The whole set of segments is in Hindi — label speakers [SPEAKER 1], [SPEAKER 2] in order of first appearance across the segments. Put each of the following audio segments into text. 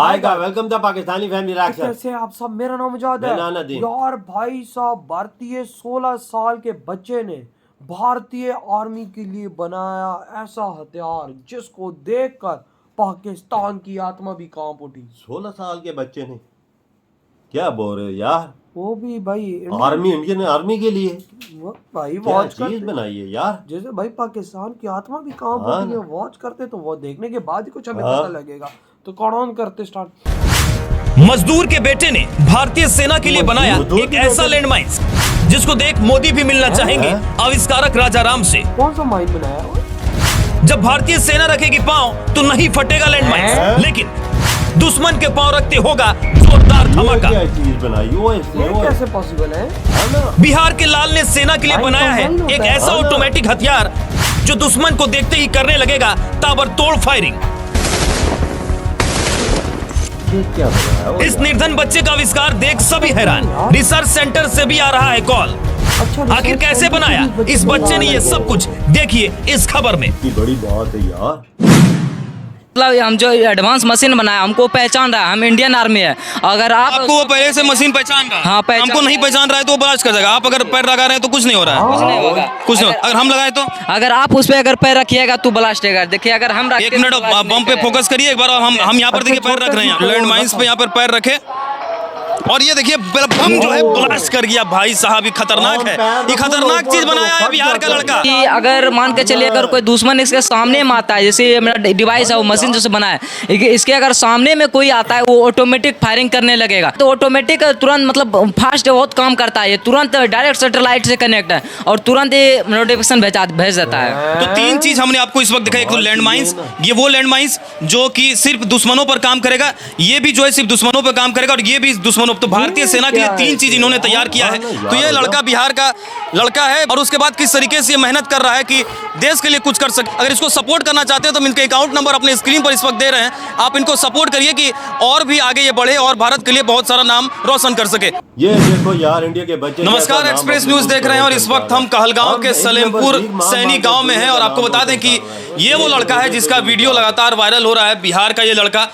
[SPEAKER 1] आएगा। Welcome the Pakistani family reaction.
[SPEAKER 2] कैसे आप सब, मेरा नाम मुजाहिद है यार। भाई साहब, भारतीय 16 साल के बच्चे ने भारतीय आर्मी के लिए बनाया ऐसा हथियार जिसको देखकर पाकिस्तान की आत्मा भी कांप उठी।
[SPEAKER 1] 16 साल के बच्चे ने क्या बोल रहे हो यार?
[SPEAKER 2] वो भी भाई
[SPEAKER 1] आर्मी, इंडियन आर्मी के लिए
[SPEAKER 2] भाई
[SPEAKER 1] क्या
[SPEAKER 2] वॉच
[SPEAKER 1] चीज बनाई है यार।
[SPEAKER 2] जैसे भाई पाकिस्तान की आत्मा भी कांप उठी है। वॉच करते तो वो देखने के बाद ही कुछ हमें पता लगेगा। तो कौन करते स्टार्ट।
[SPEAKER 3] मजदूर के बेटे ने भारतीय सेना के लिए बनाया एक ऐसा लैंडमाइन जिसको देख मोदी भी मिलना चाहेंगे आविष्कारक राजा राम से।
[SPEAKER 2] कौन सा माइन बनाया?
[SPEAKER 3] जब भारतीय सेना रखेगी पांव तो नहीं फटेगा लैंडमाइन, लेकिन दुश्मन के पांव रखते होगा जोरदार धमाका।
[SPEAKER 1] क्या चीज बनाई
[SPEAKER 2] ये कैसे पॉसिबल है?
[SPEAKER 3] बिहार के लाल ने सेना के लिए बनाया है एक ऐसा ऑटोमेटिक हथियार जो दुश्मन को देखते ही करने लगेगा ताबड़तोड़ फायरिंग।
[SPEAKER 1] क्या बनाया?
[SPEAKER 3] इस निर्धन बच्चे का आविष्कार देख सभी हैरान। रिसर्च सेंटर से भी आ रहा है कॉल। आखिर कैसे बनाया इस बच्चे ने ये सब कुछ, देखिए इस खबर में।
[SPEAKER 1] बड़ी बात है यार।
[SPEAKER 4] मतलब हम जो एडवांस मशीन बनाया हमको पहचान रहा है, हम इंडियन आर्मी है। अगर
[SPEAKER 3] आपको वो पहले से मशीन पहचान रहा है?
[SPEAKER 4] हाँ, पहचान।
[SPEAKER 3] हमको नहीं पहचान रहा है तो वो ब्लास्ट कर देगा। आप अगर पैर लगा रहे हैं तो कुछ नहीं हो रहा है।
[SPEAKER 4] कुछ नहीं होगा,
[SPEAKER 3] कुछ नहीं। अगर हम लगाए तो,
[SPEAKER 4] अगर आप उस पे अगर पैर रखिएगा तो ब्लास्ट होगा। देखिए अगर हम
[SPEAKER 3] एक मिनट बम पे फोकस करिए एक बार। हम यहाँ पर देखिए पैर रख रहे हैं, लैंड माइंस पे यहाँ पर पैर रखे और ये देखिए बम जो है ब्लास्ट कर गया। भाई साहब ये खतरनाक है, ये खतरनाक चीज बनाया है बिहार का लड़का।
[SPEAKER 4] कि अगर मान के चलिए अगर कोई दुश्मन इसके सामने में आता है, जैसे मेरा डिवाइस है वो मशीन जैसे बना है, इसके अगर सामने में कोई आता है वो ऑटोमेटिक फायरिंग करने लगेगा। तो ऑटोमेटिक तुरंत मतलब फास्ट बहुत काम करता है। ये तुरंत डायरेक्ट सैटेलाइट से कनेक्ट है और तुरंत ये नोटिफिकेशन भेज देता है।
[SPEAKER 3] तो तीन चीज हमने आपको इस वक्त दिखाई। एक तो लैंड माइंस, ये वो लैंड माइंस जो कि सिर्फ दुश्मनों पर काम करेगा, ये भी जो है सिर्फ दुश्मनों पर काम करेगा और ये भी दुश्मनों। तो भारतीय सेना के लिए तीन चीज इन्होंने तैयार किया है। तो ये लड़का बिहार का लड़का है और उसके बाद किस तरीके से ये मेहनत कर रहा है कि देश के लिए कुछ कर सके। अगर इसको सपोर्ट करना चाहते हैं तो हम इनके अकाउंट नंबर अपने स्क्रीन पर इस वक्त दे रहे हैं। आप इनको सपोर्ट करिए कि और भी आगे ये बढ़े और भारत के लिए बहुत सारा नाम रोशन कर सके।
[SPEAKER 1] ये देखो यार, इंडिया के बच्चे।
[SPEAKER 3] नमस्कार, एक्सप्रेस न्यूज देख रहे हैं और इस वक्त हम कहलगांव के सलेमपुर सैनी गांव में हैं और आपको बता दें कि ये वो लड़का है जिसका वीडियो लगातार वायरल हो रहा है। बिहार का ये लड़का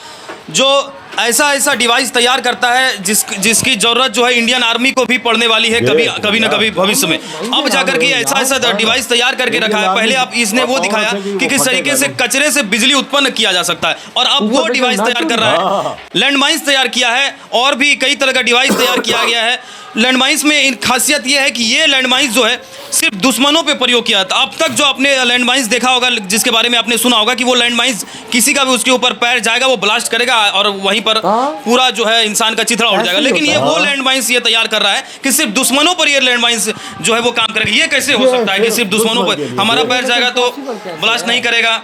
[SPEAKER 3] जो ऐसा डिवाइस तैयार करता है जिसकी जरूरत जो है इंडियन आर्मी को भी पड़ने वाली है कभी ना कभी भविष्य में। अब जाकर के ऐसा डिवाइस तैयार करके रखा है। पहले आप इसने वो दिखाया कि किस तरीके से कचरे से बिजली उत्पन्न किया जा सकता है और अब वो डिवाइस तैयार कर रहा है। लैंडमाइंस तैयार किया है और भी कई तरह का डिवाइस तैयार किया गया है। लैंडमाइंस में खासियत ये है कि ये लैंडमाइंस जो है सिर्फ दुश्मनों पे प्रयोग किया था। अब तक जो आपने लैंडमाइंस देखा होगा, जिसके बारे में आपने सुना होगा कि वो लैंडमाइंस किसी का भी उसके ऊपर पैर जाएगा वो ब्लास्ट करेगा और वहीं पर पूरा जो है इंसान का चिथड़ा उड़ जाएगा। लेकिन ये वो लैंडमाइंस ये तैयार कर रहा है कि सिर्फ दुश्मनों पर ये लैंडमाइंस जो है वो काम करेगा। ये कैसे हो सकता है कि सिर्फ दुश्मनों पर हमारा पैर जाएगा तो ब्लास्ट नहीं करेगा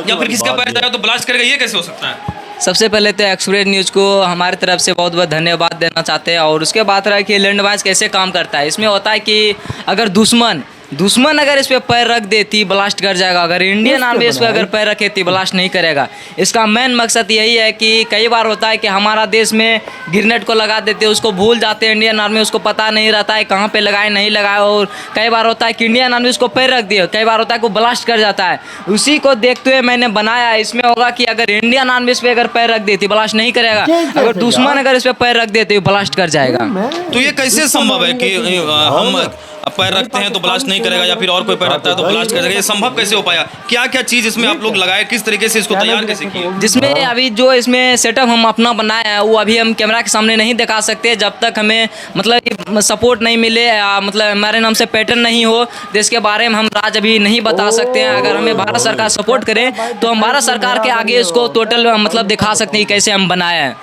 [SPEAKER 3] या फिर किसका पैर जाएगा तो ब्लास्ट करेगा? ये कैसे हो सकता है?
[SPEAKER 4] सबसे पहले तो एक्सप्रेस न्यूज़ को हमारी तरफ से बहुत बहुत धन्यवाद देना चाहते हैं। और उसके बाद रहा है कि लैंडमाइंस कैसे काम करता है। इसमें होता है कि अगर दुश्मन अगर इस पे पैर रख देती ब्लास्ट कर जाएगा। अगर इंडियन आर्मी इस पे अगर पैर रखेती ब्लास्ट नहीं करेगा। इसका मेन मकसद यही है कि कई बार होता है कि हमारा देश में ग्रेनेड को लगा देते हैं, उसको भूल जाते हैं इंडियन आर्मी, उसको पता नहीं रहता है कहाँ पे लगाए नहीं लगाए। और कई बार होता है कि इंडियन आर्मी उसको पैर रख दिए, कई बार होता है कि वो ब्लास्ट कर जाता है। उसी को देखते हुए मैंने बनाया। इसमें होगा कि अगर इंडियन आर्मी इस पर अगर पैर रख देती ब्लास्ट नहीं करेगा, अगर दुश्मन अगर इस पर पैर रख देते ब्लास्ट कर जाएगा।
[SPEAKER 3] तो ये कैसे संभव है कि हम पैर रखते हैं तो ब्लास्ट नहीं करेगा या फिर और कोई पैर रखता है तो ब्लास्ट करेगा? ये संभव कैसे हो पाया? क्या क्या चीज इसमें आप लोग लगाए, किस तरीके से इसको तैयार कैसे किए?
[SPEAKER 4] जिसमें अभी जो इसमें सेटअप हम अपना बनाए हैं वो अभी हम कैमरा के सामने नहीं दिखा सकते जब तक हमें मतलब सपोर्ट नहीं मिले या मतलब हमारे नाम से पैटर्न नहीं हो तो इसके बारे में हम राज अभी नहीं बता सकते हैं। अगर हमें भारत सरकार सपोर्ट करे तो हम भारत सरकार के आगे इसको टोटल मतलब दिखा सकते हैं कैसे हम बनाए हैं।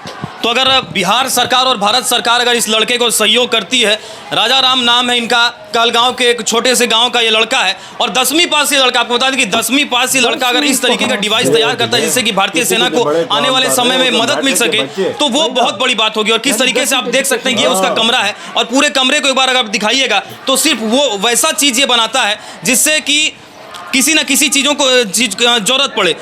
[SPEAKER 3] तो अगर बिहार सरकार और भारत सरकार अगर इस लड़के को सहयोग करती है, राजा राम नाम है इनका, कहलगांव के एक छोटे से गांव का ये लड़का है और 10वीं पास ये लड़का, आपको बता दें कि 10वीं पास ये लड़का अगर इस तरीके का डिवाइस तैयार करता है जिससे कि भारतीय सेना को आने वाले समय में मदद मिल सके तो वो बहुत बड़ी बात होगी। और किस तरीके से आप देख सकते हैं कि ये उसका कमरा है और पूरे कमरे को एक बार अगर दिखाइएगा तो सिर्फ वो वैसा चीज़ ये बनाता है जिससे कि किसी ना किसी चीज़ों को चीज जरूरत पड़े,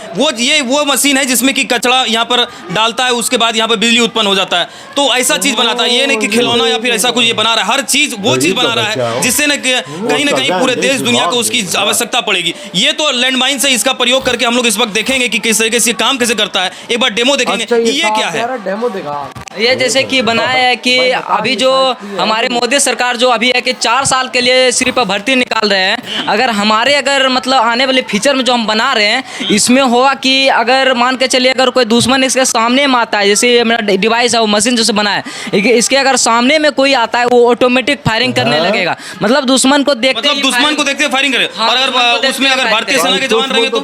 [SPEAKER 3] वो मशीन है जिसमें कि कचरा यहाँ पर डालता है, उसके बाद यहाँ पर बिजली उत्पन्न हो जाता है। तो ऐसा चीज़ बनाता है, ये नहीं कि खिलौना या फिर ऐसा कुछ ये बना रहा है, हर चीज़ वो चीज़ बना रहा है जिससे न कहीं ना कहीं पूरे देश दुनिया को उसकी आवश्यकता पड़ेगी। ये तो लैंड माइन से इसका प्रयोग करके हम लोग इस वक्त देखेंगे कि किस तरीके से काम कैसे करता है। एक बार डेमो देखेंगे। ये क्या है?
[SPEAKER 2] डेमो देखा
[SPEAKER 4] ये जैसे कि बनाया है कि अभी जो हमारे मोदी सरकार जो अभी है कि 4 साल के लिए सिर्फ भर्ती निकाल रहे हैं। अगर मतलब आने वाले फ्यूचर में जो हम बना रहे हैं इसमें होगा कि अगर मान के चलिए अगर कोई दुश्मन इसके सामने में आता है, जैसे मेरा डिवाइस है वो मशीन जैसे बना है, इसके अगर सामने में कोई आता है वो ऑटोमेटिक फायरिंग करने लगेगा। मतलब दुश्मन को देखते
[SPEAKER 3] फायरिंग करेगा। और अगर उसमें अगर भारतीय सेना के जवान रहेंगे तो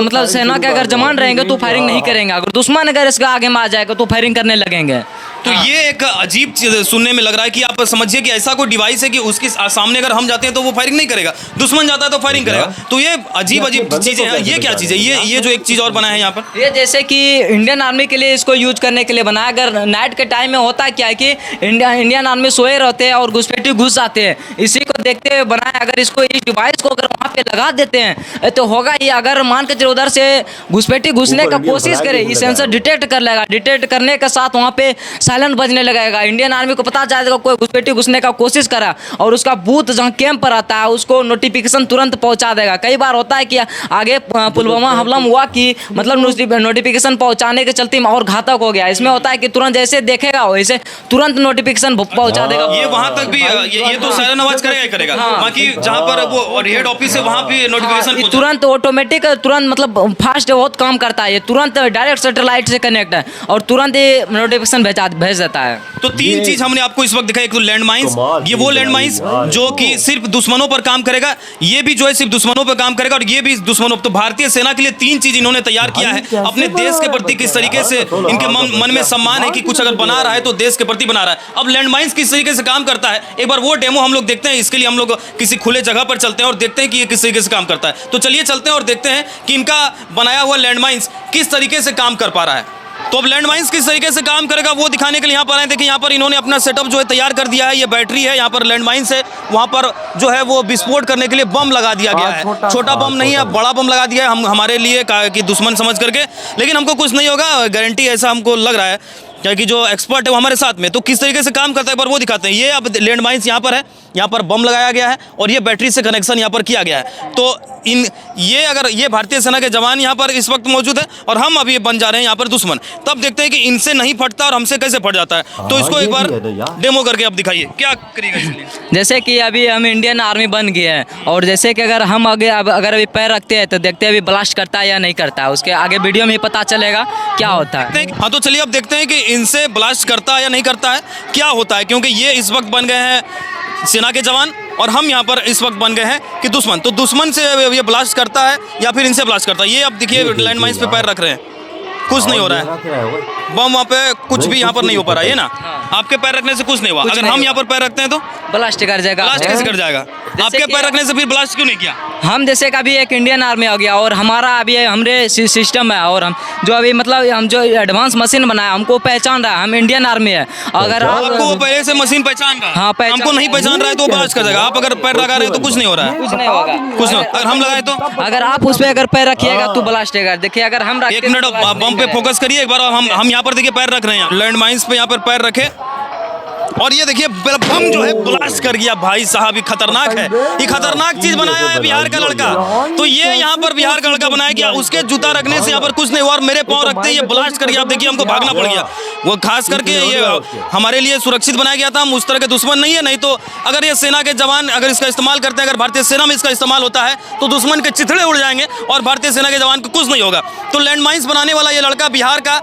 [SPEAKER 4] मतलब सेना के अगर जवान रहेंगे तो फायरिंग नहीं करेंगे। अगर दुश्मन अगर इसके आगे में आ जाएगा तो फायरिंग करने लगेंगे।
[SPEAKER 3] तो ये एक अजीब चीज सुनने में लग रहा है कि आप समझिए कि ऐसा कोई डिवाइस है कि उसके सामने अगर हम जाते हैं तो वो फायरिंग नहीं करेगा, दुश्मन जाता है तो फायरिंग करेगा। तो ये अजीब चीजें हैं। ये क्या चीज है? ये जो एक चीज और बना है यहाँ पर,
[SPEAKER 4] ये जैसे कि इंडियन आर्मी के लिए इसको यूज करने के लिए बनाया। अगर नाइट के टाइम में होता क्या है कि इंडियन आर्मी सोए रहते हैं और घुसपैठी घुस जाते हैं, इसी को देखते हुए बनाया। अगर इसको इस डिवाइस को अगर वहाँ पे लगा देते हैं तो होगा ये, अगर मान के चलो उधर से घुसपैठी घुसने का कोशिश करे, ये सेंसर डिटेक्ट कर लेगा। डिटेक्ट करने के साथ वहाँ पे साइलेंट बजने लगेगा। इंडियन आर्मी को पता चलेगा कोई घुसपैठी घुसने का कोशिश करा और उसका बूथ जहाँ कैंप पर आता है उसको नोटिफिकेशन तुरंत पहुंचा देगा। कई बार होता है कि आगे पुलवामा हमला हुआ कि मतलब नोटिफिकेशन पहुंचाने के चलते और घातक हो गया। इसमें होता है कि तुरंत जैसे देखेगा वैसे तुरंत नोटिफिकेशन पहुंचा देगा।
[SPEAKER 3] ये वहां तक भी ये तो साइरन आवाज करेगा। बाकी जहां पर वो हेड ऑफिस है वहां भी नोटिफिकेशन
[SPEAKER 4] तुरंत ऑटोमेटिक तुरंत मतलब फास्ट बहुत काम करता है। ये तुरंत डायरेक्ट सैटेलाइट से कनेक्ट है और तुरंत ये नोटिफिकेशन भेज देता है।
[SPEAKER 3] तो 3 चीज हमने आपको इस वक्त दिखाई। एक तो लैंड माइंस, ये वो लैंड माइंस जो कि सिर्फ दुश्मनों पर काम करेगा, ये भी जो है सिर्फ दुश्मनों पर काम करेगा और ये भी दुश्मनों। तो भारतीय सेना के लिए 3 चीज इन्होंने तैयार किया है। अपने देश के प्रति किस तरीके से इनके मन में सम्मान है कि कुछ अगर बना रहा है तो देश के प्रति बना रहा है। अब लैंड माइंस किस तरीके से काम करता है एक बार वो डेमो हम लोग देखते हैं। इसके लिए हम लोग किसी खुले जगह पर चलते हैं और देखते हैं कि ये किस तरीके से काम करता है। तो चलिए चलते हैं और देखते हैं कि इनका बनाया हुआ लैंड माइंस किस तरीके से काम कर पा रहा है। तो अब लैंड माइंस किस तरीके से काम करेगा वो दिखाने के लिए यहाँ पर आए। देखिए यहाँ पर इन्होंने अपना सेटअप जो है तैयार कर दिया है। ये बैटरी है, यहाँ पर लैंड माइंस है, वहाँ पर जो है वो विस्फोट करने के लिए बम लगा दिया गया है। छोटा बम नहीं है, बड़ा बम लगा दिया है हमारे लिए कि दुश्मन समझ करके। लेकिन हमको कुछ नहीं होगा, गारंटी ऐसा हमको लग रहा है, क्योंकि जो एक्सपर्ट है वो हमारे साथ में। तो किस तरीके से काम करता है एक बार वो दिखाते हैं। ये अब लैंड माइंस यहाँ पर है, यहाँ पर बम लगाया गया है और ये बैटरी से कनेक्शन यहाँ पर किया गया है। तो ये भारतीय सेना के जवान यहाँ पर इस वक्त मौजूद है और हम अभी बन जा रहे हैं यहाँ पर दुश्मन। तब देखते हैं कि इनसे नहीं फटता और हमसे कैसे फट जाता है। तो इसको एक बार डेमो करके आप दिखाइए क्या करेगा इसलिए।
[SPEAKER 4] जैसे कि अभी हम इंडियन आर्मी बन गए हैं और जैसे कि अगर हम अगर अभी पैर रखते हैं तो देखते हैं अभी ब्लास्ट करता है या नहीं करता है। उसके आगे वीडियो में ही पता चलेगा क्या होता है।
[SPEAKER 3] हाँ तो चलिए अब देखते हैं कि इनसे ब्लास्ट करता है या नहीं करता है, क्या होता है। क्योंकि ये इस वक्त बन गए हैं सेना के जवान और हम यहाँ पर इस वक्त बन गए हैं कि दुश्मन। तो दुश्मन से ये ब्लास्ट करता है या फिर इनसे ब्लास्ट करता है। ये अब देखिए लैंड माइंस पे पैर रख रहे हैं, कुछ नहीं हो रहा है। बम वहाँ पे कुछ भी यहाँ पर नहीं हो पा रहा है। ये ना आपके पैर रखने से कुछ नहीं हुआ। अगर हम यहाँ पर पैर रखते हैं तो
[SPEAKER 4] ब्लास्ट कर जाएगा।
[SPEAKER 3] ब्लास्ट कैसे कर जाएगा? आपके पैर रखने से फिर ब्लास्ट क्यों नहीं किया?
[SPEAKER 4] हम जैसे कभी एक इंडियन आर्मी हो गया और हमारा अभी हमरे सिस्टम है और हम जो अभी मतलब हम जो एडवांस मशीन बनाया हमको पहचान रहा है हम इंडियन आर्मी है। अगर
[SPEAKER 3] आपको वो पहले से मशीन पहचान रहा है,
[SPEAKER 4] हाँ,
[SPEAKER 3] हमको नहीं पहचान रहा है तो ब्लास्ट कर जाएगा। आप अगर पैर लगा रहे हैं तो कुछ नहीं हो रहा है,
[SPEAKER 4] कुछ नहीं होगा।
[SPEAKER 3] कुछ नहीं। अगर हम लगाए तो
[SPEAKER 4] अगर आप उस पे अगर पैर रखिएगा तो ब्लास्ट होगा। देखिए अगर हम
[SPEAKER 3] एक मिनट बम पे फोकस करिए एक बार। हम यहाँ पर देखिए पैर रख रहे हैं, लैंड माइंस पे यहाँ पर पैर रखे और ये देखिए बम जो है ब्लास्ट कर गया। भाई साहब ये खतरनाक है, ये खतरनाक चीज बनाया है बिहार का लड़का। तो ये यहाँ पर बिहार का लड़का बनाया गया, उसके जूता रखने से यहाँ पर कुछ नहीं हुआ और मेरे पाँव रखते ये ब्लास्ट कर गया। आप देखिए हमको भागना पड़ गया। वो खास करके ये हमारे लिए सुरक्षित बनाया गया था। हम उस तरह के दुश्मन नहीं है, नहीं तो अगर ये सेना के जवान अगर इसका इस्तेमाल करते हैं, अगर भारतीय सेना में इसका इस्तेमाल होता है तो दुश्मन के चिथड़े उड़ जाएंगे और भारतीय सेना के जवान को कुछ नहीं होगा। तो लैंड माइंस बनाने वाला ये लड़का बिहार का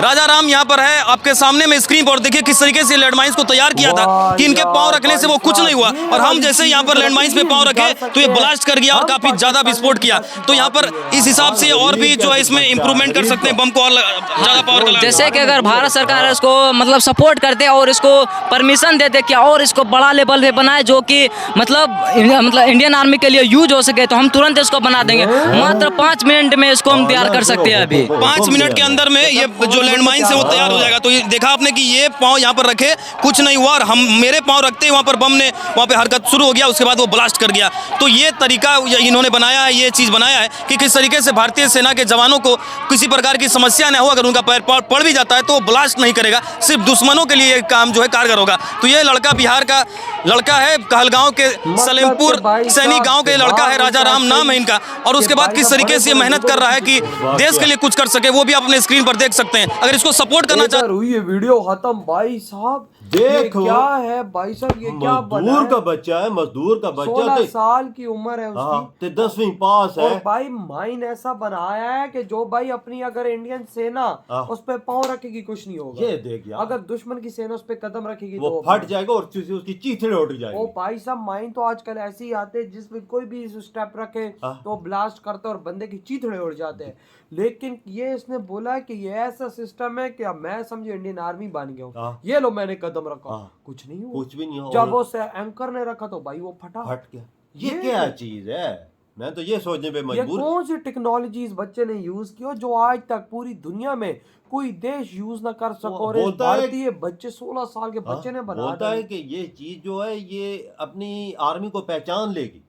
[SPEAKER 3] राजा राम यहाँ पर है आपके सामने में स्क्रीन पर। देखिए किस तरीके से लैंड माइंस को तैयार किया था कि इनके पांव रखने से वो कुछ नहीं हुआ और हम जैसे यहाँ पर लैंड माइंस पे पांव रखे तो ये ब्लास्ट कर गया और काफी ज्यादा विस्फोट किया। तो यहाँ पर इस हिसाब से और भी जो है इसमें इंप्रूवमेंट कर सकते हैं, बम को और ज्यादा पावर।
[SPEAKER 4] जैसे कि अगर भारत सरकार इसको मतलब सपोर्ट करते और इसको परमिशन देते कि और इसको बड़ा लेवल पे बनाए, जो कि मतलब इंडियन आर्मी के लिए यूज हो सके, तो हम तुरंत इसको बना देंगे। मात्र 5 मिनट में इसको हम तैयार कर सकते हैं अभी।
[SPEAKER 3] 5 मिनट के अंदर में ये जो लैंडमाइन है वो तैयार हो जाएगा। तो ये देखा आपने कि ये पाँव यहाँ पर रखे, कुछ नहीं हुआ, और हम मेरे पाँव रखते ही वहाँ पर बम ने वहाँ पे हरकत शुरू हो गया, उसके बाद वो ब्लास्ट कर गया। तो ये तरीका इन्होंने बनाया है, ये चीज़ बनाया है कि किस तरीके से भारतीय सेना के जवानों को किसी प्रकार की समस्या न हो, अगर उनका पैर पड़ भी जाता है तो वो ब्लास्ट नहीं करेगा, सिर्फ दुश्मनों के लिए ये काम जो है कारगर होगा। तो ये लड़का बिहार का लड़का है, कहलगांव के सलेमपुर सैनी गांव के लड़का है, राजा राम नाम है इनका। और उसके बाद किस तरीके से मेहनत कर रहा है कि देश के लिए कुछ कर सके, वो भी अपने स्क्रीन पर देख सकते हैं। अगर इसको सपोर्ट करना चाहते
[SPEAKER 2] हुई है वीडियो खत्म। भाई साहब
[SPEAKER 1] देखो
[SPEAKER 2] क्या है भाई साहब, ये क्या
[SPEAKER 1] मजदूर का बच्चा है, मजदूर का बच्चा
[SPEAKER 2] 16 साल की उम्र है
[SPEAKER 1] हाँ,
[SPEAKER 2] उसकी,
[SPEAKER 1] तो 10वीं पास है।
[SPEAKER 2] और भाई माइन ऐसा बनाया है कि जो भाई अपनी अगर इंडियन सेना उस पे पाँव रखेगी कुछ नहीं होगा।
[SPEAKER 1] ये देख यार,
[SPEAKER 2] अगर दुश्मन की सेना उस पे कदम रखेगी
[SPEAKER 1] वो
[SPEAKER 2] तो
[SPEAKER 1] फट जाएगा और उसकी चीथड़े उठ जाएगी।
[SPEAKER 2] ओ भाई साहब माइन तो आजकल ऐसे ही आते हैं, जिसमें कोई भी स्टेप रखे तो ब्लास्ट करते और बंदे की चीथड़े उड़ जाते हैं। लेकिन ये इसने बोला कि ये ऐसा सिस्टम है कि अब मैं समझो इंडियन आर्मी बन गया हूँ, ये लो मैंने कदम रखा, कुछ नहीं हुआ,
[SPEAKER 1] कुछ भी नहीं हुआ।
[SPEAKER 2] जब उस एंकर ने रखा तो भाई वो फट
[SPEAKER 1] गया। ये क्या चीज है, मैं तो ये सोचने पे मजबूर।
[SPEAKER 2] ये कौन सी टेक्नोलॉजी इस बच्चे ने यूज की जो आज तक पूरी दुनिया में कोई देश यूज ना कर सको, और भारतीय बच्चे 16 साल के बच्चे ने बना
[SPEAKER 1] बोलता है कि ये चीज जो है ये अपनी आर्मी को पहचान लेगी।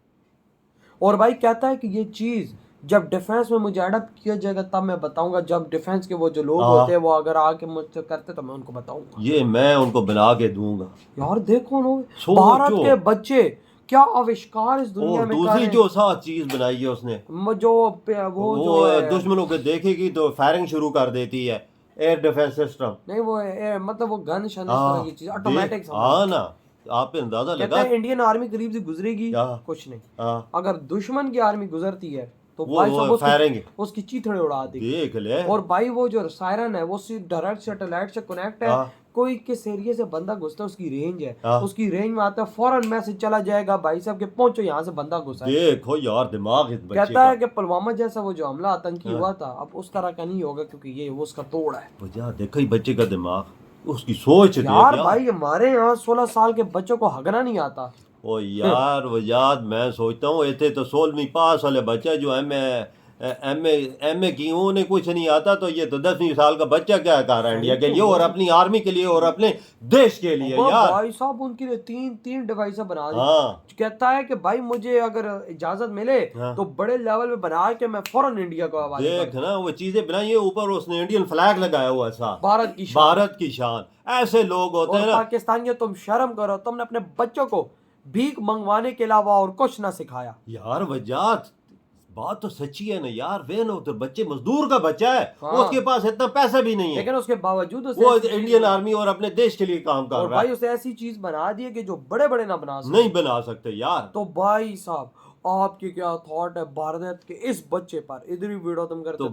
[SPEAKER 2] और भाई कहता है कि ये चीज जब डिफेंस में मुझे अडॉप्ट किया जाएगा तब मैं बताऊंगा, जब डिफेंस के वो जो लोग होते हैं वो अगर आके मुझसे करते तो मैं उनको बताऊंगा,
[SPEAKER 1] ये मैं उनको बना के दूंगा।
[SPEAKER 2] यार देखो ना, भारत के बच्चे क्या आविष्कार इस दुनिया में।
[SPEAKER 1] दूसरी जो सात चीज बनाई है उसने,
[SPEAKER 2] जो वो
[SPEAKER 1] दुश्मनों को देखेगी तो फायरिंग शुरू कर देती है, एयर डिफेंस सिस्टम नहीं,
[SPEAKER 2] वो मतलब वो गन शन इस तरह की चीज ऑटोमेटिक।
[SPEAKER 1] हाँ ना, आप पे अंदाजा लगा।
[SPEAKER 2] इंडियन आर्मी करीब से गुजरेगी कुछ नहीं, अगर दुश्मन की आर्मी गुजरती है तो भाई साहब उसकी चीथड़े उड़ा देगी, देख ले। और भाई वो जो सायरन है वो डायरेक्ट सैटेलाइट से कनेक्ट है, कोई किस एरिया से बंदा घुसता है उसकी रेंज है, उसकी रेंज में आता है फौरन मैसेज चला जाएगा भाई साहब के पहुंचो यहाँ से बंदा घुसा है।
[SPEAKER 1] देखो यार दिमाग इस बच्चे
[SPEAKER 2] कहता है कि पुलवामा जैसा वो जो हमला आतंकी हुआ था अब उस तरह का नहीं होगा, क्योंकि ये वो उसका तोड़ है।
[SPEAKER 1] देखो बच्चे का दिमाग, उसकी सोच
[SPEAKER 2] यार भाई हमारे यहाँ 16 साल के बच्चों को हगना नहीं आता।
[SPEAKER 1] ओ यार वो याद मैं सोचता हूँ ऐसे तो 16वीं पास वाले बच्चा जो एम ए की उन्हें कुछ नहीं आता, तो ये तो 10वीं साल का बच्चा क्या कर रहा है इंडिया के लिए और अपनी आर्मी के लिए और अपने देश के लिए। यार
[SPEAKER 2] भाई साहब उनके लिए तीन डिवाइस बना दी। कहता है कि भाई मुझे अगर इजाजत मिले तो बड़े लेवल पे बना के मैं फौरन इंडिया को आवाज
[SPEAKER 1] देख ना, वो चीजें बनाई है, ऊपर उसने इंडियन फ्लैग लगाया हुआ था,
[SPEAKER 2] भारत
[SPEAKER 1] की शान। ऐसे लोग होते हैं ना
[SPEAKER 2] पाकिस्तानियों, तुम शर्म करो, तुमने अपने बच्चों को भीख मंगवाने के अलावा और कुछ ना सिखाया।
[SPEAKER 1] यार वजात बात तो सच्ची है ना यार, वे ना तो बच्चे मजदूर का बच्चा है, उसके पास इतना पैसा भी नहीं है,
[SPEAKER 2] लेकिन उसके बावजूद
[SPEAKER 1] वो इंडियन आर्मी और अपने देश के लिए काम कर रहा है।
[SPEAKER 2] भाई उसे ऐसी चीज बना दी है कि जो बड़े बड़े ना बना सकते,
[SPEAKER 1] नहीं बना सकते यार।
[SPEAKER 2] तो भाई साहब आपके क्या थॉट है भारत के इस बच्चे पर? इधर ही वीडियो तुम करते तो